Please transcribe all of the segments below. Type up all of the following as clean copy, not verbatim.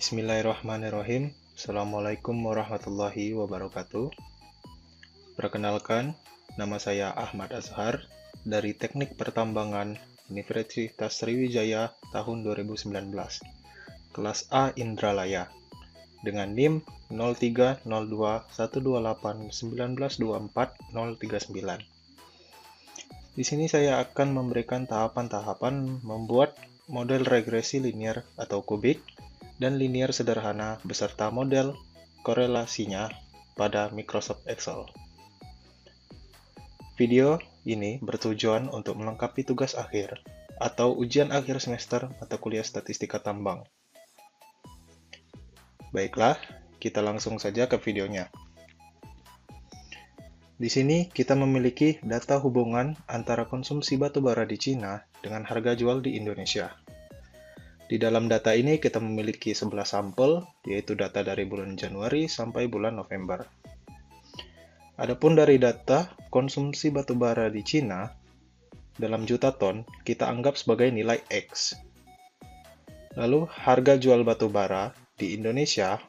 Bismillahirrahmanirrahim. Assalamualaikum warahmatullahi wabarakatuh. Perkenalkan, nama saya Ahmad Azhar dari Teknik Pertambangan Universitas Sriwijaya tahun 2019, kelas A Indralaya, dengan NIM 0302128128192439. Di sini saya akan memberikan tahapan-tahapan membuat model regresi linear atau kubik dan linear sederhana beserta model korelasinya pada Microsoft Excel. Video ini bertujuan untuk melengkapi tugas akhir atau ujian akhir semester mata kuliah Statistika Tambang. Baiklah, kita langsung saja ke videonya. Di sini kita memiliki data hubungan antara konsumsi batu bara di Cina dengan harga jual di Indonesia. Di dalam data ini kita memiliki 11 sampel, yaitu data dari bulan Januari sampai bulan November. Adapun dari data konsumsi batu bara di Cina, dalam juta ton, kita anggap sebagai nilai X. Lalu, harga jual batu bara di Indonesia,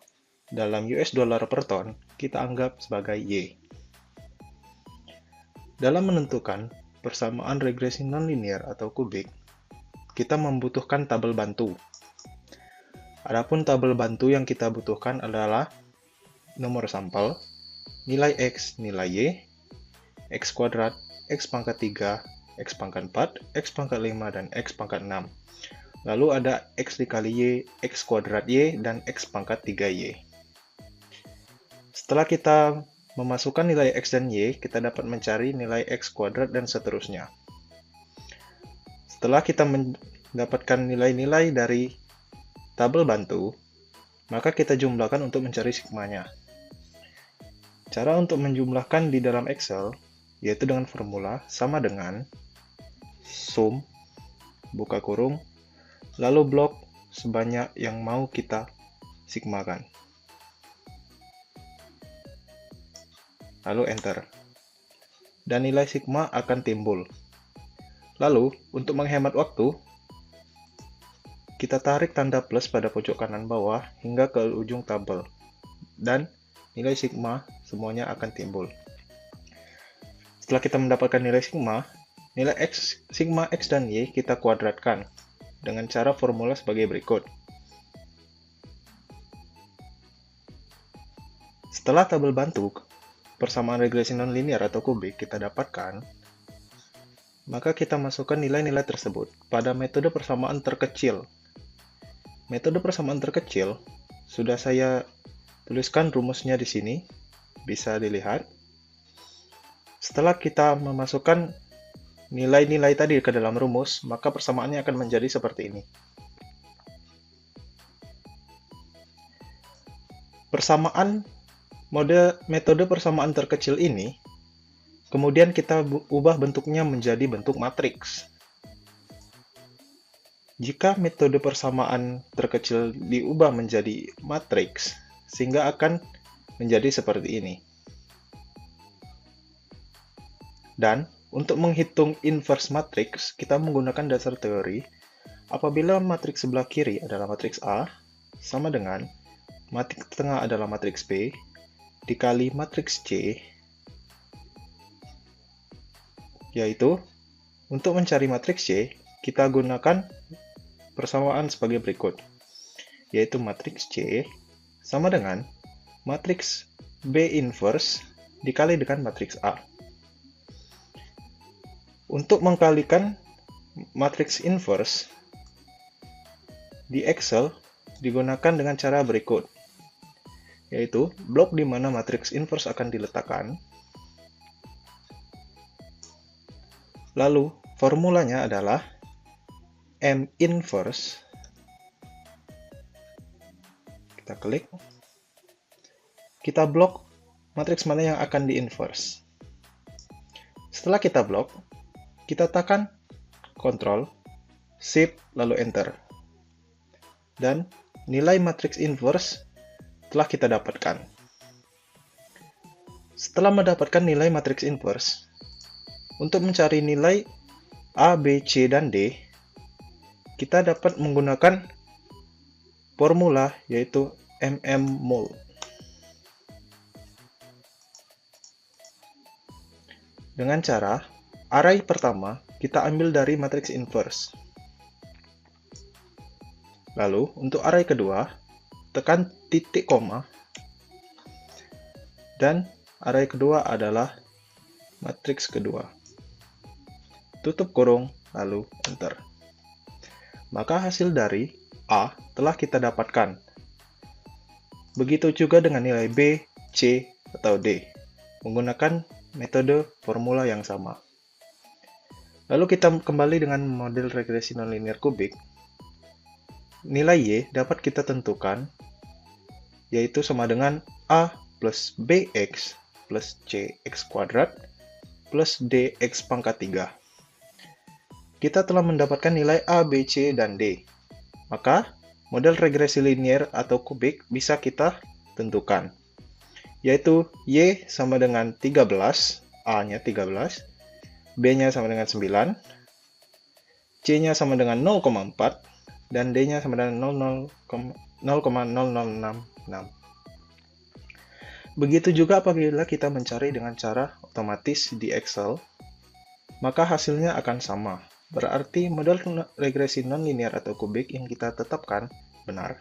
dalam US dollar per ton, kita anggap sebagai Y. Dalam menentukan persamaan regresi nonlinear atau kubik, kita membutuhkan tabel bantu. Adapun tabel bantu yang kita butuhkan adalah nomor sampel, nilai X, nilai Y, X kuadrat, X pangkat 3, X pangkat 4, X pangkat 5, dan X pangkat 6. Lalu ada X dikali Y, X kuadrat Y, dan X pangkat 3Y. Setelah kita memasukkan nilai X dan Y, kita dapat mencari nilai X kuadrat dan seterusnya. Setelah kita mendapatkan nilai-nilai dari tabel bantu, maka kita jumlahkan untuk mencari sigmanya. Cara untuk menjumlahkan di dalam Excel, yaitu dengan formula sama dengan sum, buka kurung, lalu blok sebanyak yang mau kita sigmakan. Lalu enter. Dan nilai sigma akan timbul. Lalu, untuk menghemat waktu, kita tarik tanda plus pada pojok kanan bawah hingga ke ujung tabel. Dan nilai sigma semuanya akan timbul. Setelah kita mendapatkan nilai sigma sigma X dan Y kita kuadratkan dengan cara formula sebagai berikut. Setelah tabel bantu persamaan regresi nonlinear atau kubik kita dapatkan, maka kita masukkan nilai-nilai tersebut pada metode persamaan terkecil. Metode persamaan terkecil sudah saya tuliskan rumusnya di sini, bisa dilihat. Setelah kita memasukkan nilai-nilai tadi ke dalam rumus, maka persamaannya akan menjadi seperti ini. Metode persamaan terkecil ini, kemudian kita ubah bentuknya menjadi bentuk matriks. Jika metode persamaan terkecil diubah menjadi matriks, sehingga akan menjadi seperti ini. Dan untuk menghitung inverse matriks, kita menggunakan dasar teori apabila matriks sebelah kiri adalah matriks A, sama dengan matriks tengah adalah matriks B, dikali matriks C, yaitu untuk mencari matriks C, kita gunakan persamaan sebagai berikut, yaitu matriks C sama dengan matriks B inverse dikali dengan matriks A. Untuk mengkalikan matriks inverse di Excel digunakan dengan cara berikut, yaitu blok di mana matriks inverse akan diletakkan. Lalu, formulanya adalah M inverse. Kita klik. Kita blok matriks mana yang akan di-inverse. Setelah kita blok, kita tekan Ctrl, Shift, lalu Enter. Dan nilai matriks inverse telah kita dapatkan. Setelah mendapatkan nilai matriks inverse, untuk mencari nilai A, B, C, dan D, kita dapat menggunakan formula yaitu mmol. Dengan cara array pertama kita ambil dari matriks inverse. Lalu untuk array kedua tekan titik koma dan array kedua adalah matriks kedua. Tutup kurung lalu enter. Maka hasil dari A telah kita dapatkan. Begitu juga dengan nilai B, C, atau D, menggunakan metode formula yang sama. Lalu kita kembali dengan model regresi nonlinear kubik. Nilai Y dapat kita tentukan, yaitu sama dengan A plus BX plus CX kuadrat plus DX pangkat 3. Kita telah mendapatkan nilai A, B, C, dan D. Maka, model regresi linear atau kubik bisa kita tentukan, yaitu Y sama dengan 13, A-nya 13, B-nya sama dengan 9, C-nya sama dengan 0,4, dan D-nya sama dengan 0,0066. Begitu juga apabila kita mencari dengan cara otomatis di Excel, maka hasilnya akan sama. Berarti model regresi nonlinear atau kubik yang kita tetapkan benar.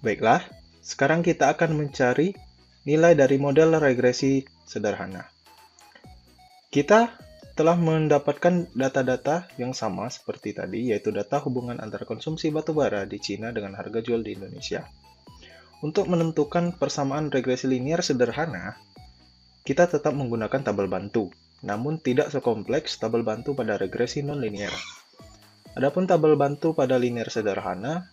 Baiklah, sekarang kita akan mencari nilai dari model regresi sederhana. Kita telah mendapatkan data-data yang sama seperti tadi, yaitu data hubungan antara konsumsi batubara di Cina dengan harga jual di Indonesia. Untuk menentukan persamaan regresi linear sederhana, kita tetap menggunakan tabel bantu, namun tidak sekompleks tabel bantu pada regresi nonlinear. Adapun tabel bantu pada linear sederhana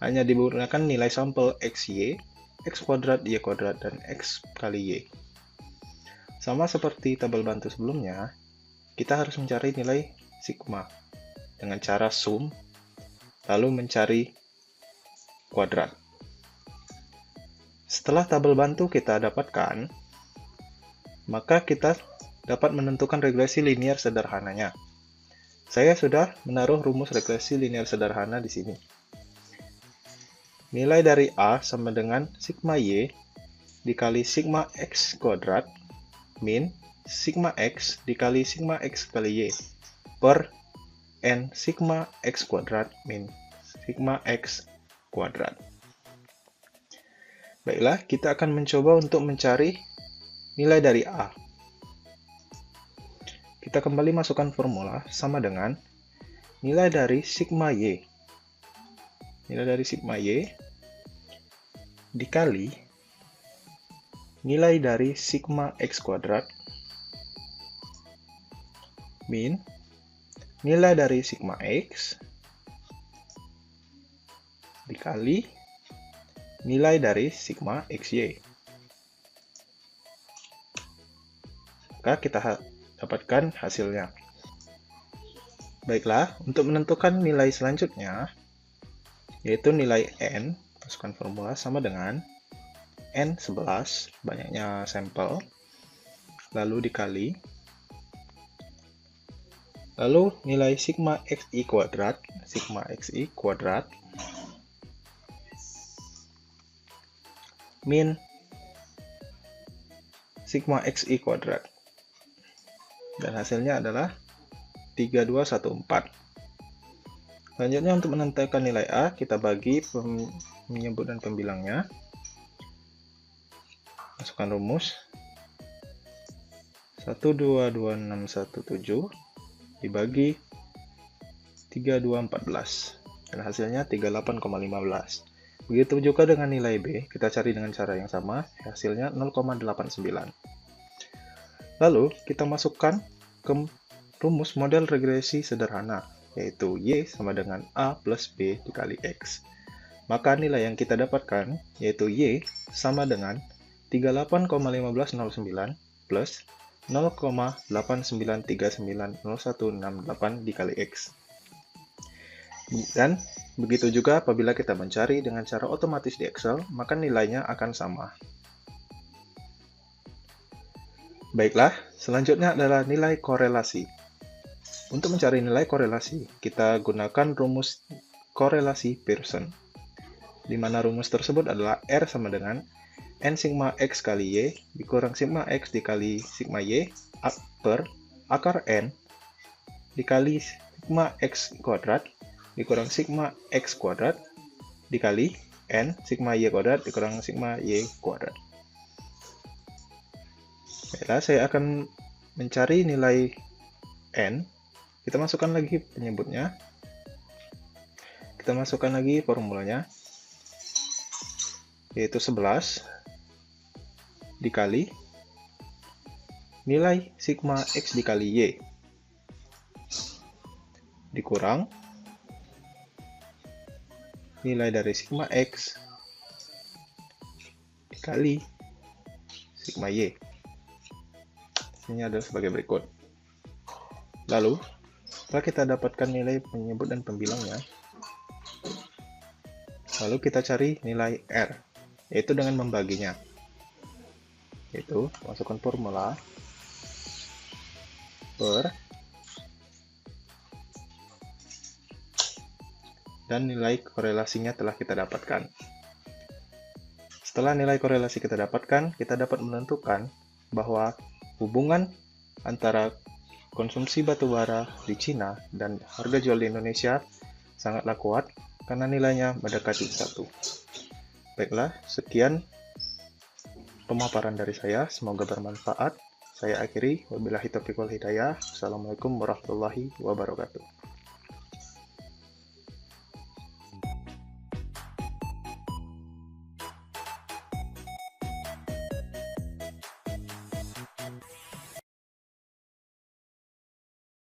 hanya digunakan nilai sampel XY, X kuadrat, Y kuadrat, dan X kali Y. Sama seperti tabel bantu sebelumnya, kita harus mencari nilai sigma dengan cara sum, lalu mencari kuadrat. Setelah tabel bantu kita dapatkan, maka kita dapat menentukan regresi linear sederhananya. Saya sudah menaruh rumus regresi linear sederhana di sini. Nilai dari A sama dengan sigma Y dikali sigma X kuadrat min sigma X dikali sigma X kali Y per N sigma X kuadrat min sigma X kuadrat. Baiklah, kita akan mencoba untuk mencari nilai dari A. Kita kembali masukkan formula sama dengan nilai dari sigma Y. Nilai dari sigma Y dikali nilai dari sigma X kuadrat min nilai dari sigma X dikali nilai dari sigma XY. Maka kita dapatkan hasilnya. Baiklah, untuk menentukan nilai selanjutnya, yaitu nilai N, masukkan formula sama dengan N11, banyaknya sampel, lalu dikali, lalu nilai sigma XI kuadrat, min sigma XI kuadrat. Dan hasilnya adalah 3214. Selanjutnya untuk menentukan nilai A, kita bagi penyebut dan pembilangnya. Masukkan rumus. 122617 dibagi 3214. Dan hasilnya 38,15. Begitu juga dengan nilai B, kita cari dengan cara yang sama, hasilnya 0,89. Lalu, kita masukkan ke rumus model regresi sederhana, yaitu Y sama dengan A plus B dikali X. Maka nilai yang kita dapatkan, yaitu Y sama dengan 38,1509 plus 0,89390168 dikali X. Dan begitu juga apabila kita mencari dengan cara otomatis di Excel, maka nilainya akan sama. Baiklah, selanjutnya adalah nilai korelasi. Untuk mencari nilai korelasi, kita gunakan rumus korelasi Pearson, di mana rumus tersebut adalah R sama dengan N sigma X kali Y dikurang sigma X dikali sigma Y per akar N dikali sigma X kuadrat dikurang sigma X kuadrat dikali N sigma Y kuadrat dikurang sigma Y kuadrat. Baiklah, saya akan mencari nilai N. Kita masukkan lagi penyebutnya. Kita masukkan lagi formulanya, yaitu 11 dikali nilai sigma X dikali Y dikurang nilai dari sigma X dikali sigma Y. Ini adalah sebagai berikut. Lalu, setelah kita dapatkan nilai penyebut dan pembilangnya, lalu kita cari nilai R, yaitu dengan membaginya. Yaitu, masukkan formula per dan nilai korelasinya telah kita dapatkan. Setelah nilai korelasi kita dapatkan, kita dapat menentukan bahwa hubungan antara konsumsi batu bara di Cina dan harga jual di Indonesia sangatlah kuat karena nilainya mendekati 1. Baiklah, sekian pemaparan dari saya, semoga bermanfaat. Saya akhiri, wabillahi taufiq wal hidayah. Assalamualaikum warahmatullahi wabarakatuh.